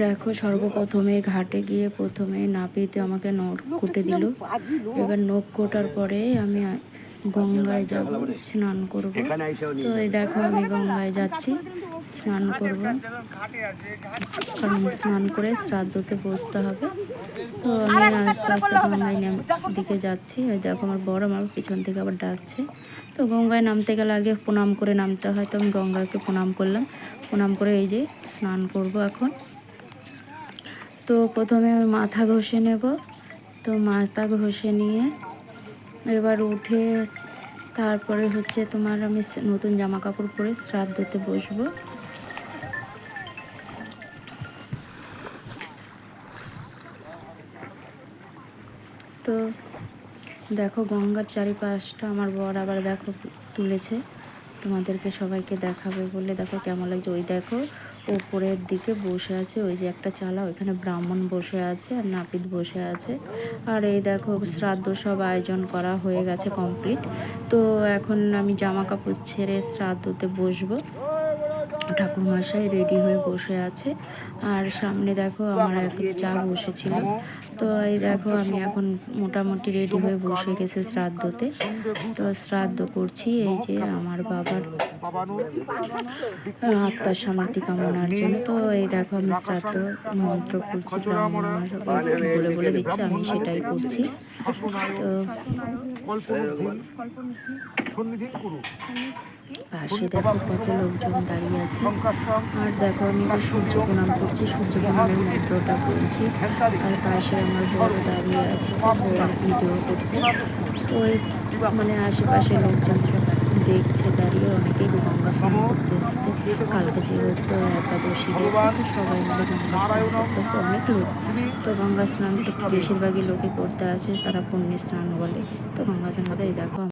দেখো সর্বপ্রথমে ঘাটে গিয়ে প্রথমে নাপিতে আমাকে নখ কুটে দিল। এবার নখ কোটার পরে আমি গঙ্গায় যাব, স্নান করব। তো এই দেখো আমি গঙ্গায় যাচ্ছি, স্নান করব, কারণ স্নান করে শ্রাদ্ধতে বসতে হবে। তো আমি আস্তে আস্তে গঙ্গায় দিকে যাচ্ছি। এই দেখো আমার বড় আমার পিছন থেকে আবার ডাকছে। তো গঙ্গায় নামতে গেলে আগে প্রণাম করে নামতে হয়, তো আমি গঙ্গাকে প্রণাম করলাম। প্রণাম করে এই যে স্নান করব এখন। তো প্রথমে আমি মাথা ঘষে নেব। তো মাথা ঘষে নিয়ে এবার উঠে তারপরে হচ্ছে তোমার আমি নতুন জামা কাপড় পরে শ্রাদ্ধতে বসবো। তো দেখো গঙ্গার চারিপাশটা আমার বর আবার দেখো তুলেছে, তোমাদেরকে সবাইকে দেখাবে বলে। দেখো কেমন লাগছে। ওই দেখো ওপরের দিকে বসে আছে, ওই যে একটা চালা, ওইখানে ব্রাহ্মণ বসে আছে আর নাপিত বসে আছে। আর এই দেখো শ্রাদ্ধ সব আয়োজন করা হয়ে গেছে কমপ্লিট। তো এখন আমি জামা কাপড় ছেড়ে শ্রাদ্ধতে বসবো। ঠাকুরমশাই রেডি হয়ে বসে আছে। আর সামনে দেখো আমার এক যা বসেছিল। তো এই দেখো আমি এখন মোটামুটি রেডি হয়ে বসে গেছে শ্রাদ্ধতে। তো শ্রাদ্ধ করছি এই যে আমার বাবার আত্মার শান্তি কামনার জন্য। তো এই দেখো আমি শ্রাদ্ধ মন্ত্র করছি, ব্রাহ্মণ আমার বলে বলে দিচ্ছে, আমি সেটাই করছি। তো পাশে দেখো কত লোকজন দাঁড়িয়ে আছে। আর দেখো আমি যে সূর্য প্রণাম করছি, সূর্য প্রণামের মন্ত্রটা বলছি। আর পাশে আমার বড় দাঁড়িয়ে আছে, তো বড় ভিডিও করছে। ওই মানে আশেপাশে লোকজন দেখছে দাঁড়িয়ে, অনেকেই গঙ্গা স্নান করতে এসছে। কালকে যেহেতু একাদশী গেছে, তো সবাই মিলে গঙ্গা স্নান করতেছে, অনেক লোক। তো গঙ্গা স্নান তো বেশিরভাগই লোকে করতে আসে, তারা পুণ্য স্নান বলে। তো গঙ্গা স্নান করতে এই দেখো